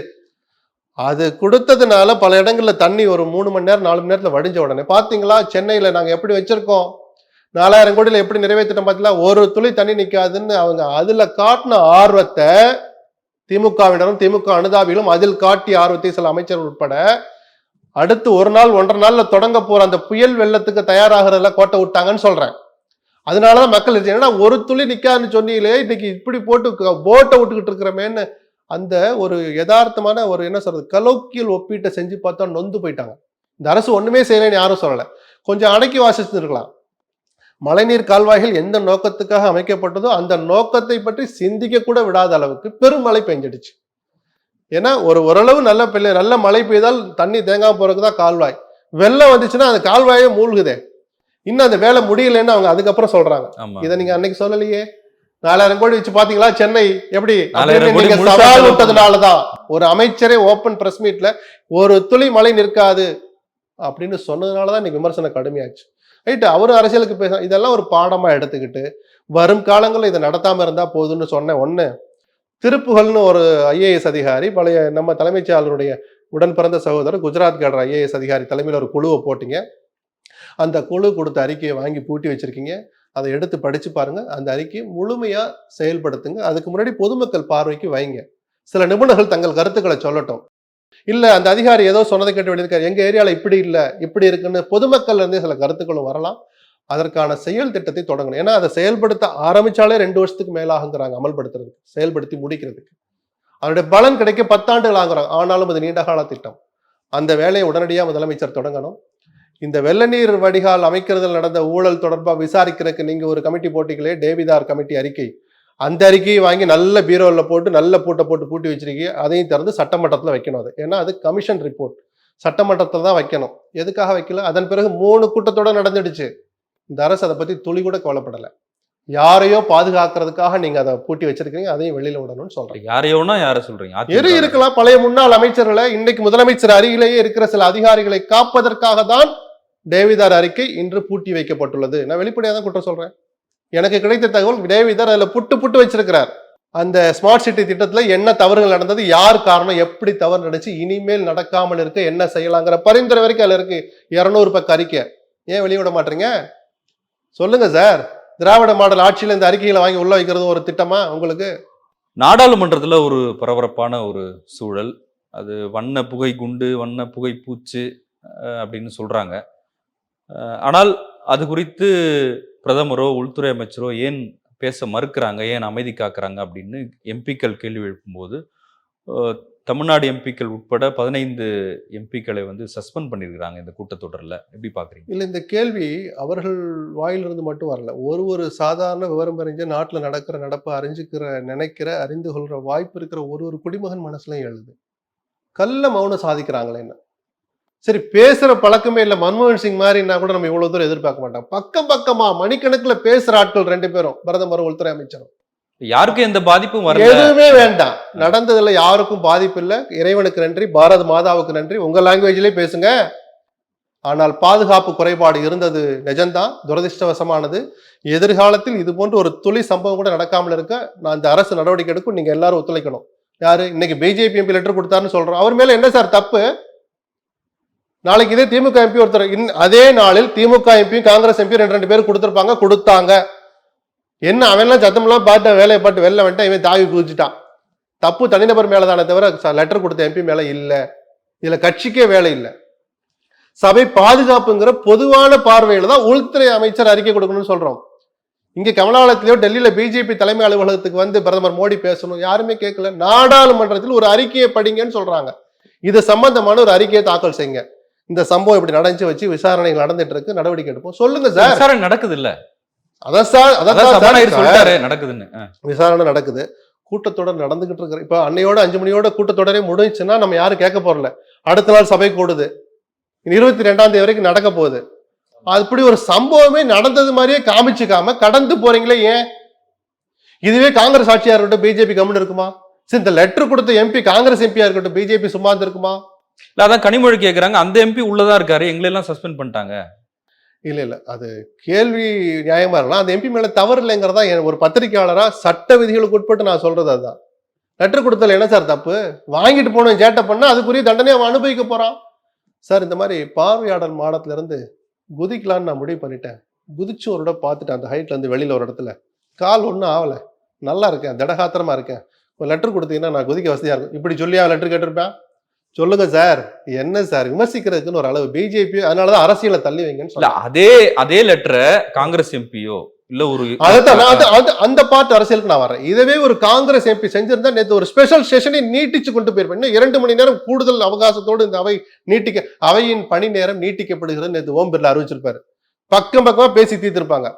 அது கொடுத்ததுனால பல இடங்கள்ல தண்ணி ஒரு 3 மணி நேரம் 4 மணி நேரத்துல வடிஞ்ச உடனே பாத்தீங்களா, சென்னையில நாங்க எப்படி வச்சிருக்கோம், 4000 கோடியில எப்படி நிறைவேற்றிட்டோம் பார்த்தீங்களா, ஒரு துளி தண்ணி நிக்காதுன்னு அவங்க அதுல காட்டின ஆர்வத்தை திமுகவினரும் திமுக அனுதாபிகளும் அதில் காட்டிய ஆர்வத்தை சில அமைச்சர்கள் உட்பட அடுத்து ஒரு நாள் 1.5 நாள்ல தொடங்க போற அந்த புயல் வெள்ளத்துக்கு தயாராகிறதுல கோட்டை விட்டாங்கன்னு சொல்றேன். அதனாலதான் மக்கள் என்னன்னா ஒரு துளி நிக்காதுன்னு சொன்னீங்களே, இன்னைக்கு இப்படி போட்டு போட்டை விட்டுக்கிட்டு இருக்கிறமேன்னு அந்த ஒரு யதார்த்தமான ஒரு என்ன சொல்றது கலோக்கியல் ஒப்பீட்டை செஞ்சு பார்த்தா நொந்து போயிட்டாங்க. இந்த அரசு ஒண்ணுமே செய்யலைன்னு யாரும் சொல்லல, கொஞ்சம் அடக்கி வாசிச்சிருக்கலாம். மழைநீர் கால்வாய்கள் எந்த நோக்கத்துக்காக அமைக்கப்பட்டதோ அந்த நோக்கத்தை பற்றி சிந்திக்க கூட விடாத அளவுக்கு பெருமழை பெஞ்சிடுச்சு. ஏன்னா ஓரளவு நல்ல மழை பெய்தால் தண்ணி தேங்காம போறதுக்கு தான் கால்வாய். வெள்ளம் வந்துச்சுன்னா அந்த கால்வாயே மூழ்குதே. இன்னும் அந்த வேலை முடியலன்னு அவங்க அதுக்கப்புறம் சொல்றாங்க. இதை நீங்க அன்னைக்கு சொல்லலையே. 4000 கோடி வச்சு பாத்தீங்களா சென்னை எப்படி சவால் விட்டதுனாலதான் ஒரு அமைச்சரே ஓப்பன் பிரஸ் மீட்ல ஒரு துளி மழை நிற்காது அப்படின்னு சொன்னதுனாலதான் இன்னைக்கு விமர்சனம் கடுமையாச்சு. ரைட்டு, அவரும் அரசியலுக்கு பேச இதெல்லாம் ஒரு பாடமா எடுத்துக்கிட்டு வரும் காலங்களில் இதை நடத்தாம இருந்தா போதுன்னு சொன்ன ஒண்ணு. திருப்புகழ்னு ஒரு IAS அதிகாரி, பழைய நம்ம தலைமைச் செயலாளருடைய உடன் பிறந்த சகோதரர், குஜராத் கேடர் IAS அதிகாரி தலைமையில் ஒரு குழுவை போட்டீங்க. அந்த குழு கொடுத்த அறிக்கையை வாங்கி பூட்டி வச்சிருக்கீங்க. அதை எடுத்து படிச்சு பாருங்க. அந்த அறிக்கையை முழுமையா செயல்படுத்துங்க. அதுக்கு முன்னாடி பொதுமக்கள் பார்வைக்கு வைங்க. சில நிபுணர்கள் தங்கள் கருத்துக்களை சொல்லட்டும். இல்ல அந்த அதிகாரி ஏதோ சொன்னதை கேட்டு வெளியிருக்காரு, எங்க ஏரியால இப்படி இல்ல இப்படி இருக்குன்னு பொதுமக்கள் இருந்தே சில கருத்துக்களும் வரலாம். அதற்கான செயல் திட்டத்தை தொடங்கணும். ஏன்னா அதை செயல்படுத்த ஆரம்பிச்சாலே 2 வருஷத்துக்கு மேலாகுங்கிறாங்க அமல்படுத்துறதுக்கு, செயல்படுத்தி முடிக்கிறதுக்கு. அதனுடைய பலன் கிடைக்க 10 ஆண்டுகள் ஆகுறாங்க. ஆனாலும் அது நீண்டகால திட்டம். அந்த வேலையை உடனடியாக முதலமைச்சர் தொடங்கணும். இந்த வெள்ள நீர் வடிகால் அமைக்கிறதுல நடந்த ஊழல் தொடர்பா விசாரிக்கிறதுக்கு நீங்க ஒரு கமிட்டி போட்டீங்களே, டேவிதார் கமிட்டி அறிக்கை, அந்த அறிக்கையை வாங்கி நல்ல பீரோவில் போட்டு நல்ல பூட்டை போட்டு பூட்டி வச்சிருக்கீங்க. அதையும் திறந்து சட்டமன்றத்தில் வைக்கணும். அது ஏன்னா அது கமிஷன் ரிப்போர்ட், சட்டமன்றத்தில் தான் வைக்கணும். எதுக்காக வைக்கல? அதன் பிறகு 3 கூட்டத்தோட நடந்துடுச்சு. இந்த அரசு அதை பத்தி துளி கூட கவலைப்படலை. யாரையோ பாதுகாக்கிறதுக்காக நீங்க அதை பூட்டி வச்சிருக்கீங்க, அதையும் வெளியில விடணும்னு சொல்றேன். யாரையோனா யாரை சொல்றீங்க? எது இருக்கலாம், பழைய முன்னாள் அமைச்சர்களை இன்னைக்கு முதலமைச்சர் அருகிலேயே இருக்கிற சில அதிகாரிகளை காப்பதற்காக தான் டேவிதார் அறிக்கை இன்று பூட்டி வைக்கப்பட்டுள்ளது. நான் வெளிப்படையாக தான் குற்றம் சொல்றேன். எனக்கு கிடைத்த தகவல், டேவிதார் அதுல புட்டு வச்சிருக்கிறார். அந்த ஸ்மார்ட் சிட்டி திட்டத்துல என்ன தவறுகள் நடந்தது, யார் காரணம், எப்படி தவறு நடந்துச்சு, இனிமேல் நடக்காமல் இருக்க என்ன செய்யலாங்கிற பரிந்துரை வரைக்கும் அதுல இருக்கு. 200 பக்க அறிக்கை. ஏன் வெளியிட மாட்டீங்க? சொல்லுங்க சார். திராவிட மாடல் ஆட்சியில இந்த அறிக்கைகளை வாங்கி உள்ள வைக்கிறது ஒரு திட்டமா உங்களுக்கு? நாடாளுமன்றத்துல ஒரு பரபரப்பான ஒரு சூழல். அது வண்ண புகை குண்டு, வண்ண புகை பூச்சு அப்படின்னு சொல்றாங்க. ஆனால் அது குறித்து பிரதமரோ உள்துறை அமைச்சரோ ஏன் பேச மறுக்கிறாங்க, ஏன் அமைதி காக்குறாங்க அப்படின்னு எம்பிக்கள் கேள்வி எழுப்பும்போது தமிழ்நாடு எம்பிக்கள் உட்பட 15 எம்பிக்களை வந்து சஸ்பெண்ட் பண்ணியிருக்கிறாங்க இந்த கூட்டத்தொடரில். எப்படி பார்க்குறீங்க? இல்லை, இந்த கேள்வி அவர்கள் வாயிலிருந்து மட்டும் வரல. ஒரு சாதாரண விவரம் அறிஞ்ச நாட்டில் நடக்கிற நடப்பை அறிந்து கொள்கிற வாய்ப்பு இருக்கிற ஒரு குடிமகன் மனசுலையும் எழுது. கள்ள மௌனம் சாதிக்கிறாங்களே என்ன? சரி, பேசுற பழக்கமே இல்லை, மன்மோகன் சிங் மாதிரின்னா கூட நம்ம இவ்வளவு தூரம் எதிர்பார்க்க மாட்டோம். பக்கமா மணிக்கணக்கில் பேசுற ஆட்கள் 2 பேரும், பிரதமரும் உள்துறை அமைச்சரும். யாருக்கும் எந்த பாதிப்பும் வரல, எதுவுமே வேண்டாம். நடந்ததுல யாருக்கும் பாதிப்பு இல்லை. இறைவனுக்கு நன்றி, பாரத மாதாவுக்கு நன்றி. உங்க லாங்குவேஜ்லயே பேசுங்க. ஆனால் பாதுகாப்பு குறைபாடு இருந்தது நிஜம்தான், துரதிருஷ்டவசமானது. எதிர்காலத்தில் இது போன்ற ஒரு துளி சம்பவம் கூட நடக்காமல் இருக்க நான் இந்த அரசு நடவடிக்கை எடுக்கும். நீங்க எல்லாரும் ஒத்துழைக்கணும். யாரு இன்னைக்கு பிஜேபி எம்பி லெட்டர் கொடுத்தாருன்னு சொல்றோம், அவர் மேல என்ன சார் தப்பு? நாளைக்கு இதே திமுக எம்பி ஒருத்தர், அதே நாளில் திமுக எம்பியும் காங்கிரஸ் எம்பியும் 2 பேர் கொடுத்தாங்க. என்ன அவன்லாம் சத்தமெல்லாம் பார்த்து வேலையை பார்த்து வெளில வந்துட்டான், இவன் தாவி குதிச்சுட்டான். தப்பு தனிநபர் மேலதானே தவிர லெட்டர் கொடுத்த எம்பி மேல இல்ல. இதுல கட்சிக்கே வேலை இல்லை. சபை பாதுகாப்புங்கிற பொதுவான பார்வையில தான் உள்துறை அமைச்சர் அறிக்கை கொடுக்கணும்னு சொல்றோம். இங்க கமலாலயத்திலேயோ டெல்லியில பிஜேபி தலைமை அலுவலகத்துக்கு வந்து பிரதமர் மோடி பேசணும், யாருமே கேட்கல. நாடாளுமன்றத்தில் ஒரு அறிக்கையை படிங்கன்னு சொல்றாங்க. இது சம்பந்தமான ஒரு அறிக்கையை தாக்கல் செய்யுங்க. இந்த சம்பவம் இப்படி நடந்து வச்சு விசாரணைகள் நடந்துட்டு இருக்கு, நடவடிக்கை எடுப்போம். சொல்லுங்க சார். விசாரணை நடக்குது இல்ல? நடக்குதுன்னு விசாரணை நடக்குது. கூட்டத்தொடர் நடந்துகிட்டு இருக்கு. இப்ப அன்னையோட 5 மணியோட கூட்டத்தொடரே முடிஞ்சுன்னா நம்ம யாரும் கேட்க போறல. அடுத்த நாள் சபை கூடுது, 22ஆம் தேதி வரைக்கும் நடக்க போகுது. அப்படி ஒரு சம்பவமே நடந்தது மாதிரியே காமிச்சுக்காம கடந்து போறீங்களே ஏன்? இதுவே காங்கிரஸ் ஆட்சியா இருக்கட்டும், பிஜேபி கம்முன்னு இருக்குமா? இந்த லெட்டர் கொடுத்த எம்பி காங்கிரஸ் எம்பியா இருக்கட்டும், பிஜேபி சும்மா இருக்குமா? இல்ல, அதான் கனிமொழி கேட்கறாங்க, அந்த எம்பி உள்ளதா இருக்காரு, எங்களெல்லாம் சஸ்பெண்ட் பண்ணிட்டாங்க. இல்ல அது கேள்வி நியாயமா இருக்கலாம். அந்த எம்பி மேல தவறு இல்லைங்கிறதா ஒரு பத்திரிகையாளரா சட்ட விதிகளுக்கு உட்பட்டு நான் சொல்றது. அதுதான். லெட்டர் கொடுத்தல என்ன சார் தப்பு? வாங்கிட்டு போனோம் சேட்டை பண்ணா அதுக்குரிய தண்டனை அவன் அனுபவிக்க போறான் சார். இந்த மாதிரி பார்வையாளர் மாடத்துல இருந்து குதிக்கலான்னு நான் முடிவு பண்ணிட்டேன். குதிச்சு ஒரு இடம் பார்த்துட்டேன், அந்த ஹைட்ல இருந்து வெளியில ஒரு இடத்துல. கால் ஒன்றும் ஆகல, நல்லா இருக்கேன், திடகாத்திரமா இருக்கேன். ஒரு லெட்டர் கொடுத்தீங்கன்னா நான் குதிக்க வசதியா இருக்கும். இப்படி சொல்லியா லெட்டர் கேட்டிருப்பேன்? சொல்லுங்க சார், என்ன சார் விமர்சிக்கிறதுக்குன்னு ஒரு அளவு. பிஜேபி அதனாலதான் அரசியலை தள்ளி வைங்கன்னு சொல்ல. அதே லெட்டரை காங்கிரஸ் எம்பியோ இல்ல ஒரு அந்த பார்ட் அரசியலுக்கு நான் வரேன். இதுவே ஒரு காங்கிரஸ் எம்பி செஞ்சிருந்தா நேற்று ஒரு ஸ்பெஷல் செஷனை நீட்டிச்சு கொண்டு போயிருப்பேன். 2 மணி நேரம் கூடுதல் அவகாசத்தோடு இந்த அவையின் பணி நேரம் நீட்டிக்கப்படுகிறது நேற்று ஓம் பிர்லா அறிவிச்சிருப்பாரு. பக்கமா பேசி தீர்த்திருப்பாங்க.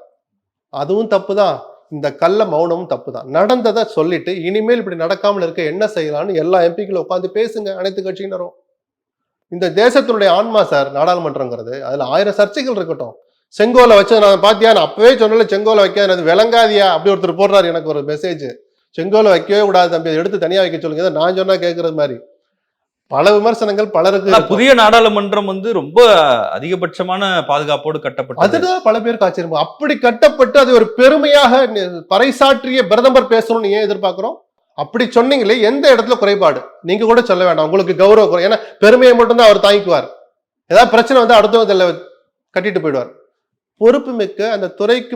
அதுவும் தப்பு தான். இந்த கள்ள மௌனமும் தப்பு தான். நடந்ததை சொல்லிட்டு இனிமேல் இப்படி நடக்காமல் இருக்க என்ன செய்யலாம்னு எல்லா எம்பிக்களும் உட்காந்து பேசுங்க, அனைத்து கட்சியினரும். இந்த தேசத்தினுடைய ஆன்மா சார் நாடாளுமன்றங்கிறது. அதுல 1000 சர்ச்சைகள் இருக்கட்டும். செங்கோலை வச்சு நான் பாத்தியா, நான் அப்பவே சொன்னல செங்கோலை வைக்காது விளங்காதியா, அப்படி ஒருத்தர் போடுறாரு எனக்கு ஒரு மெசேஜ். செங்கோலை வைக்கவே கூடாது தம்பி, எடுத்து தனியா வைக்க சொல்லுங்க. நான் சொன்னா கேட்கறது மாதிரி பல விமர்சனங்கள் பலருக்கு. புதிய நாடாளுமன்றம் வந்து ரொம்ப அதிகபட்சமான பாதுகாப்போடு கட்டப்பட்டு, அதுதான் பல பேருக்கு ஆச்சரியம். அப்படி கட்டப்பட்டு அது ஒரு பெருமையாக பறைசாற்றிய பிரதமர் பேசணும்னு ஏன் எதிர்பார்க்கிறோம்? அப்படி சொன்னீங்களே, எந்த இடத்துல குறைபாடு நீங்க கூட சொல்ல வேண்டாம். உங்களுக்கு கௌரவம் குறை, ஏன்னா பெருமையை மட்டும்தான் அவர் தாங்கிக்குவார். ஏதாவது பிரச்சனை வந்து அடுத்தவங்க கட்டிட்டு போயிடுவார். பொறுப்பு மிக்க அந்த துறைக்கு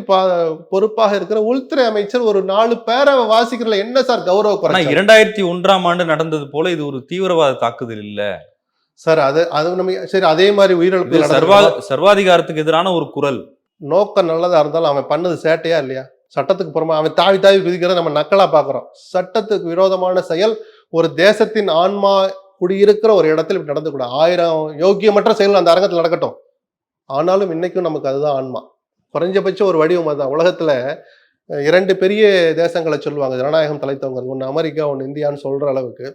பொறுப்பாக இருக்கிற உள்துறை அமைச்சர் ஒரு 4 பேரை வாசிக்கிறதுல என்ன சார் கௌரவ குறை? 2001ஆம் ஆண்டு நடந்தது போல இது ஒரு தீவிரவாத தாக்குதல் இல்ல சார். அது நம்ம சரி, அதே மாதிரி உயிரிழப்பு சர்வாதிகாரத்துக்கு எதிரான ஒரு குரல். நோக்கம் நல்லதா இருந்தாலும் அவன் பண்ணது சேட்டையா இல்லையா? சட்டத்துக்கு புறமா அவன் தாவி குதிக்கிறத நம்ம நக்கலா பாக்குறோம். சட்டத்துக்கு விரோதமான செயல் ஒரு தேசத்தின் ஆன்மா குடியிருக்கிற ஒரு இடத்துல இப்படி நடந்துக்கூடாது. 1000 யோக்கியமற்ற செயல் அந்த அரங்கத்தில் நடக்கட்டும். ஆனாலும் இன்னைக்கும் நமக்கு அதுதான் ஆன்மா. குறைஞ்சபட்சம் ஒரு வடிவம் அதுதான். உலகத்துல 2 பெரிய தேசங்களை சொல்லுவாங்க ஜனநாயகம் தலைத்தவங்க, ஒன்று அமெரிக்கா ஒன்று இந்தியான்னு சொல்ற அளவுக்கு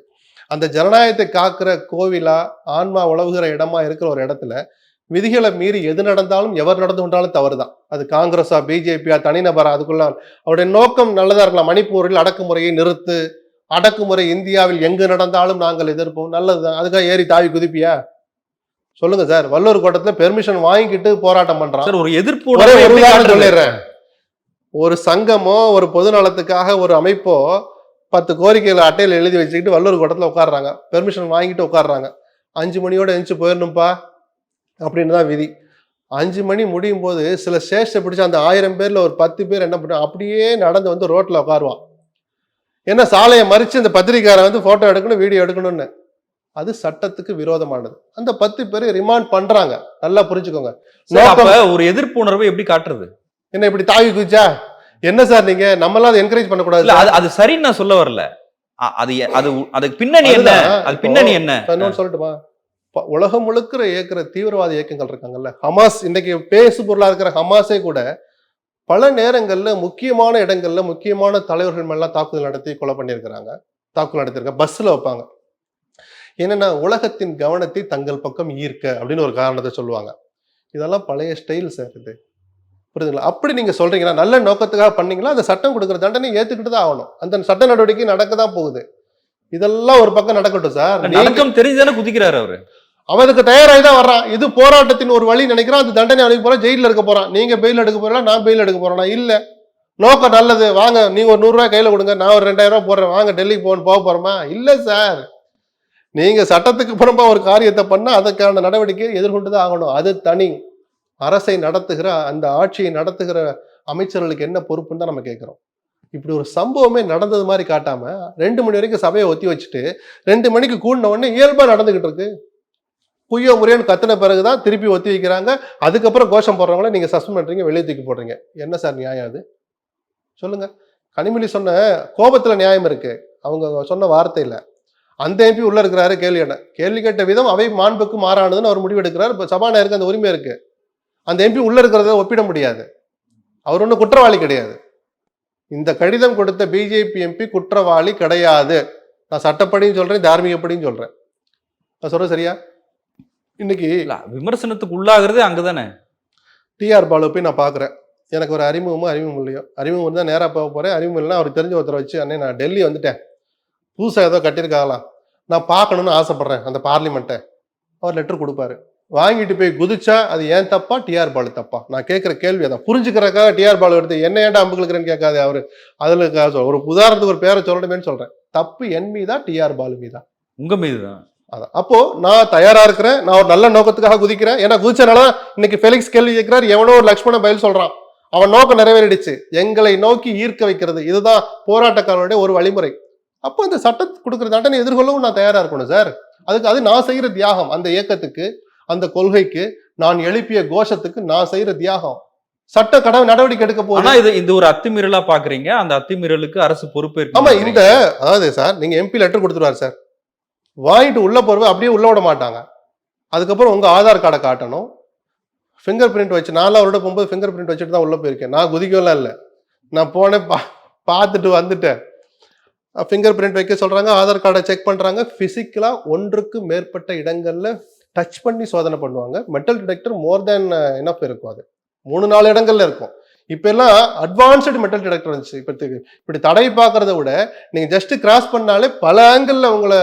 அந்த ஜனநாயகத்தை காக்கிற கோவிலா ஆன்மா உழவுகிற இடமா இருக்கிற ஒரு இடத்துல விதிகளை மீறி எது நடந்தாலும் எவர் நடந்து கொண்டாலும் தவறுதான். அது காங்கிரஸா பிஜேபியா தனிநபரா அதுக்குள்ள அவருடைய நோக்கம் நல்லதா இருக்கலாம். மணிப்பூரில் அடக்குமுறையை நிறுத்து, அடக்குமுறை இந்தியாவில் எங்கு நடந்தாலும் நாங்கள் எதிர்ப்போம், நல்லதுதான். அதுக்காக ஏறி தாவி குதிப்பியா? சொல்லுங்க சார். வல்லூர் கோட்டத்துல பெர்மிஷன் வாங்கிக்கிட்டு போராட்டம் பண்றான். சார் ஒரு எதிர்ப்பு ஒரே உணர்வை ஒரு எப்படி உதாரணம் காட்டுறது? சொல்லிடுறேன். ஒரு சங்கமோ ஒரு பொது நலத்துக்காக ஒரு அமைப்போ 10 கோரிக்கைகளை அட்டையில் எழுதி வச்சுக்கிட்டு வல்லூர் கோட்டத்துல உட்காடுறாங்க, பெர்மிஷன் வாங்கிட்டு உட்காடுறாங்க. 5 மணியோட எழுந்து போயிடணும்பா அப்படின்னு தான் விதி. 5 மணி முடியும் போது சில ஸ்டேஷனை பிடிச்ச அந்த 1000 பேர்ல ஒரு 10 பேர் என்ன பண்ணுவாங்க, அப்படியே நடந்து வந்து ரோட்ல உட்காருவான். ஏன்னா சாலையை மறிச்சு இந்த பத்திரிக்காரை வந்து போட்டோ எடுக்கணும், வீடியோ எடுக்கணும்னு. அது சட்டத்துக்கு விரோதமானது. அந்த 10 பேரை ரிமாண்ட் பண்றாங்க. நல்லா புரிஞ்சுக்கோங்க. சார், அப்ப ஒரு எதிர்ப்பு உணர்வை எப்படி காட்டுறது? என்ன இப்படி தாவி குதிச்சா என்ன சார்? நீங்க நம்மளாம் அதை என்கரேஜ் பண்ணக்கூடாது. இல்ல, அது சரின்னு நான் சொல்ல வரல. அது அது அதுக்கு பின்னணி என்ன? அது பின்னணி என்ன? இன்னொன்னு சொல்லட்டுமா? உலகம் முழுக்கிற இயக்கிற தீவிரவாத இயக்கங்கள் இருக்காங்கல்ல, ஹமாஸ், இன்னைக்கு பேசு பொருளா இருக்கிற ஹமாஸே கூட பல நேரங்கள்ல முக்கியமான இடங்கள்ல முக்கியமான தலைவர்கள் மேலாம் தாக்குதல் நடத்தி கொலை பண்ணியிருக்கிறாங்க. தாக்குதல் நடத்திருக்காங்க. பஸ்ல வைப்பாங்க. என்னன்னா உலகத்தின் கவனத்தை தங்கள் பக்கம் ஈர்க்க அப்படின்னு ஒரு காரணத்தை சொல்லுவாங்க. இதெல்லாம் பழைய ஸ்டைல் சார். இது புரியுதுங்களா? அப்படி நீங்க சொல்றீங்கன்னா நல்ல நோக்கத்துக்காக பண்ணீங்களா, அந்த சட்டம் கொடுக்குற தண்டனை ஏத்துக்கிட்டு தான் ஆகணும். அந்த சட்ட நடவடிக்கை நடக்க தான் போகுது. இதெல்லாம் ஒரு பக்கம் நடக்கட்டும் சார். நடக்கம் தெரிஞ்சுதானே குதிக்கிறாரு அவரு. அவனுக்கு தயாராகி தான் வர்றான். இது போராட்டத்தின் ஒரு வழி நினைக்கிறான். அந்த தண்டனை அனுப்பி போறான், ஜெயில இருக்க போறான். நீங்க பெயில் எடுக்க போறா, நான் பெயில் எடுக்க போறேன்னா இல்ல. நோக்கம் நல்லது, வாங்க நீங்க ஒரு 100 ரூபாய் கையில கொடுங்க, நான் ஒரு 2000 ரூபாய் போடுறேன், வாங்க டெல்லிக்கு போக போறோமா? இல்ல சார். நீங்க சட்டத்துக்கு புறம்பா ஒரு காரியத்தை பண்ணா அதுக்கான நடவடிக்கையை எதிர்கொண்டுதான் ஆகணும். அது தனி. அரசை நடத்துகிற அந்த ஆட்சியை நடத்துகிற அமைச்சர்களுக்கு என்ன பொறுப்புன்னு தான் நம்ம கேட்கிறோம். இப்படி ஒரு சம்பவமே நடந்தது மாதிரி காட்டாம 2 மணி வரைக்கும் சபையை ஒத்தி வச்சுட்டு 2 மணிக்கு கூடின உடனே இயல்பா நடந்துகிட்டு இருக்கு. குய்யோ முறையன்னு கத்தின பிறகுதான் திருப்பி ஒத்தி வைக்கிறாங்க. அதுக்கப்புறம் கோஷம் போடுறவங்கள நீங்க சஸ்பெண்ட் பண்றீங்க, வெளியே தூக்கி போடுறீங்க. என்ன சார் நியாயம் அது? சொல்லுங்க. கனிமொழி சொன்ன கோபத்துல நியாயம் இருக்கு, அவங்க சொன்ன வார்த்தை இல்ல. அந்த எம்பி உள்ள இருக்கிறாரு, கேள்வி கேட்ட விதம் அவை மாண்புக்கு மாறானதுன்னு அவர் முடிவு எடுக்கிறார். இப்ப சபாநாயகருக்கு அந்த உரிமை இருக்கு. அந்த எம்பி உள்ள இருக்கிறத ஒப்பிட முடியாது. அவர் ஒன்றும் குற்றவாளி கிடையாது. இந்த கடிதம் கொடுத்த பிஜேபி எம்பி குற்றவாளி கிடையாது. நான் சட்டப்படியும் சொல்றேன், தார்மீகப்படியும் சொல்றேன். நான் சொல்றேன் சரியா? இன்னைக்கு விமர்சனத்துக்கு உள்ளாகிறது அங்கதானே. டிஆர் பாலு போய் நான் பாக்குறேன். எனக்கு ஒரு அறிமுகம் இல்லையோ, அறிமுகம் தான் நேரா போக போறேன். அறிமுகம் இல்லைன்னா அவருக்கு தெரிஞ்ச ஒருத்தரை வச்சு, அண்ணே நான் டெல்லி வந்துட்டேன், புதுசா ஏதோ கட்டியிருக்காங்களாம், நான் பார்க்கணும்னு ஆசைப்படுறேன் அந்த பார்லிமெண்ட்டை. அவர் லெட்டர் கொடுப்பாரு. வாங்கிட்டு போய் குதிச்சா அது ஏன் தப்பா, டிஆர் பாலு தப்பா? நான் கேட்கிற கேள்வி அதான். புரிஞ்சுக்கிறக்காக டிஆர் பாலு எடுத்து என்ன ஏன்டா அம்புகளுக்குறேன்னு கேட்காது அவரு. அதுல ஒரு உதாரணத்துக்கு ஒரு பேரை சொல்லணுமேன்னு சொல்றேன். தப்பு என் மீதா டிஆர் பாலு மீதா? உங்க மீதுதான். அதான். அப்போ நான் தயாரா இருக்கிறேன், நான் ஒரு நல்ல நோக்கத்துக்காக குதிக்கிறேன். ஏன்னா குதிச்சனால இன்னைக்கு ஃபெலிக்ஸ் கேள்வி கேட்கிறார், எவனோ ஒரு லக்ஷ்மணன் பதில் சொல்றான். அவன் நோக்கம் நிறைவேறிடுச்சு, எங்களை நோக்கி ஈர்க்க வைக்கிறது. இதுதான் போராட்டக்காரனுடைய ஒரு வழிமுறை. அப்போ இந்த சட்டத்தை கொடுக்குற தண்டனை எதிர்கொள்ளவும் நான் தயாரா இருக்கணும் சார். அது நான் செய்யற தியாகம். அந்த இயக்கத்துக்கு, அந்த கொள்கைக்கு, நான் எழுப்பிய கோஷத்துக்கு நான் செய்யற தியாகம். சட்ட கடமை நடவடிக்கை எடுக்க போகுது. இது ஒரு அத்துமீறலா பாக்குறீங்க. அந்த அத்துமீறலுக்கு அரசு பொறுப்பேற்க. ஆமா, அதாவது சார் நீங்க எம்பி லெட்டர் கொடுத்துருவாரு சார், வாங்கிட்டு உள்ள போறவ அப்படியே உள்ள விட மாட்டாங்க. அதுக்கப்புறம் உங்க ஆதார் கார்டை காட்டணும், ஃபிங்கர் பிரிண்ட் வச்சு. நான்லாம் அவரோட போகும்போது ஃபிங்கர் பிரிண்ட் வச்சுட்டு தான் உள்ள போயிருக்கேன். நான் குதிக்கலாம் இல்லை, நான் போனேன், பார்த்துட்டு வந்துட்டேன். ஃபிங்கர் பிரிண்ட் வைக்க சொல்றாங்க, ஆதார் கார்டை செக் பண்றாங்க. பிசிக்கலா 1க்கு மேற்பட்ட இடங்கள்ல டச் பண்ணி சோதனை பண்ணுவாங்க. மெட்டல் டிடெக்டர் மோர் தேன் எனஃப் இருக்கும். அது 3-4 இடங்கள்ல இருக்கும். இப்ப எல்லாம் அட்வான்ஸ்டு மெட்டல் டிடெக்டர் இருந்துச்சு. இப்படி தடை பார்க்கறத விட நீங்க ஜஸ்ட் கிராஸ் பண்ணாலே பல ஆங்கிள் உங்களை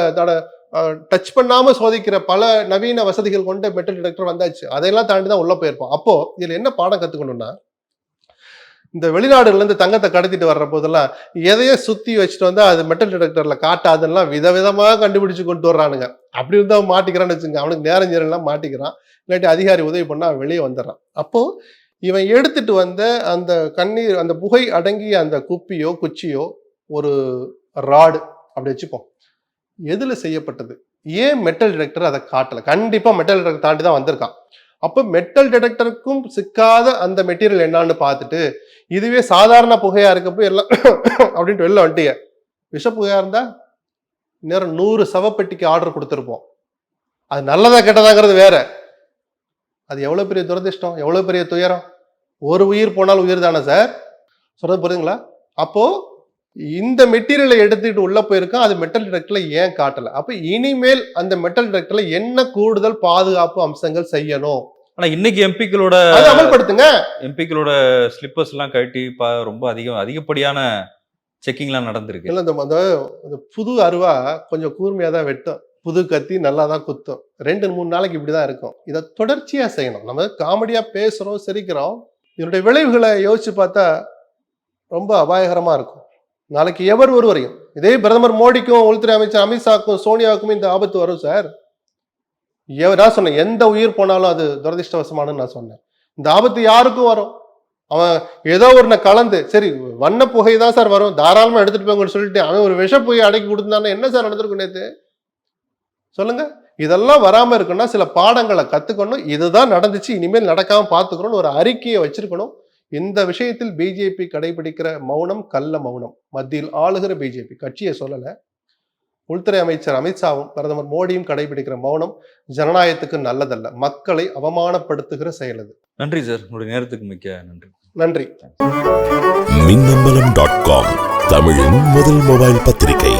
டச் பண்ணாம சோதிக்கிற பல நவீன வசதிகள் கொண்ட மெட்டல் டிடெக்டர் வந்தாச்சு. அதையெல்லாம் தாண்டி தான் உள்ள போயிருப்போம். அப்போ இதுல என்ன பாடம் கத்துக்கணும்னா, இந்த வெளிநாடுகள்ல இருந்து தங்கத்தை கடத்திட்டு வர்ற போதெல்லாம் எதையோ சுத்தி வச்சுட்டு வந்தா அது மெட்டல் டிடெக்டர்ல காட்டாதுலாம் விதவிதமா கண்டுபிடிச்சு கொண்டு வர்றானுங்க. அப்படி இருந்தா மாட்டிக்கிறான்னு வச்சுங்க, அவனுக்கு நேரம் மாட்டிக்கிறான். இல்லாட்டி அதிகாரி உதவி பண்ணா அவன் வெளியே வந்துடுறான். அப்போ இவன் எடுத்துட்டு வந்த அந்த கண்ணீர், அந்த புகை அடங்கிய அந்த குப்பியோ குச்சியோ ஒரு ராடு அப்படி வச்சுப்போம், எதுல செய்யப்பட்டது, ஏன் மெட்டல் டிடெக்டர் அதை காட்டல? கண்டிப்பா மெட்டல் டிடெக்டர் தாண்டி தான் வந்திருக்கான். அப்ப மெட்டல் டிடெக்டருக்கும் சிக்காத அந்த மெட்டீரியல் என்னன்னு பார்த்துட்டு, இதுவே சாதாரண புகையா இருக்கப்போ எல்லாம் அப்படின்ட்டு வெளில வந்துட்டீங்க. விஷ புகையா இருந்தா நேரம் 100 சவப்பெட்டிக்கு ஆர்டர் கொடுத்துருப்போம். அது நல்லதா கெட்டதாங்கிறது வேற. அது எவ்வளவு பெரிய துரதிர்ஷ்டம், எவ்வளவு பெரிய துயரம். ஒரு உயிர் போனாலும் உயிர் தானே சார், சொல்றது புரியுதுங்களா? அப்போ இந்த மெட்டீரியலை எடுத்துட்டு உள்ள போயிருக்கான், அது மெட்டல் டிடெக்டர்ல ஏன் காட்டல? அப்ப இனிமேல் அந்த மெட்டல் டிடெக்டர்ல என்ன கூடுதல் பாதுகாப்பு அம்சங்கள் செய்யணும் ஆனா இன்னைக்கு எம்பிக்களோட அதை அமல்படுத்துங்க. ஸ்லிப்பர்ஸ் எல்லாம் கழட்டி ரொம்ப அதிகப்படியான செக்கிங்லாம் நடந்திருக்கு. இல்ல இந்த புது அருவா கொஞ்சம் கூர்மையா தான் வெட்டும், புது கத்தி நல்லா தான் குத்தும். 2-3 நாளைக்கு இப்படிதான் இருக்கும். இதை தொடர்ச்சியா செய்யணும். நம்ம காமெடியா பேசுறோம், சிரிக்கிறோம். இதனுடைய விளைவுகளை யோசிச்சு பார்த்தா ரொம்ப அபாயகரமா இருக்கும். நாளைக்கு எவர் ஒருவரையும் இதே பிரதமர் மோடிக்கும் உள்துறை அமைச்சர் அமித்ஷாக்கும் சோனியாவுக்கும் இந்த ஆபத்து வரும் சார். நான் சொன்னேன், எந்த உயிர் போனாலும் அது துரதிருஷ்டவசமானு நான் சொன்னேன். இந்த ஆபத்து யாருக்கும் வரும். அவன் ஏதோ ஒரு கலந்து, சரி வண்ண புகை தான் சார் வரும், தாராளமா எடுத்துட்டு போங்கன்னு சொல்லிட்டு அவன் ஒரு விஷ புகை அடக்கி கொடுத்தானே என்ன சார் நடந்திருக்கும் நேத்து சொல்லுங்க. இதெல்லாம் வராம இருக்குன்னா சில பாடங்களை கத்துக்கணும். இதுதான் நடந்துச்சு, இனிமேல் நடக்காம பார்த்துக்கணும்னு ஒரு அறிக்கையை வச்சிருக்கணும். இந்த விஷயத்தில் பிஜேபி கடைபிடிக்கிற மௌனம் கள்ள மௌனம். மத்தியில் ஆளுகிற பிஜேபி கட்சியை சொல்லல, உள்துறை அமைச்சர் அமித்ஷாவும் பிரதமர் மோடியும் கடைபிடிக்கிற மௌனம் ஜனநாயகத்துக்கு நல்லதல்ல, மக்களை அவமானப்படுத்துகிற செயல் அது. நன்றி சார், உங்களுடைய நேரத்துக்கு மிக்க நன்றி. நன்றி. மின்னம்பலம்.com தமிழின் முதல் மொபைல் பத்திரிகை.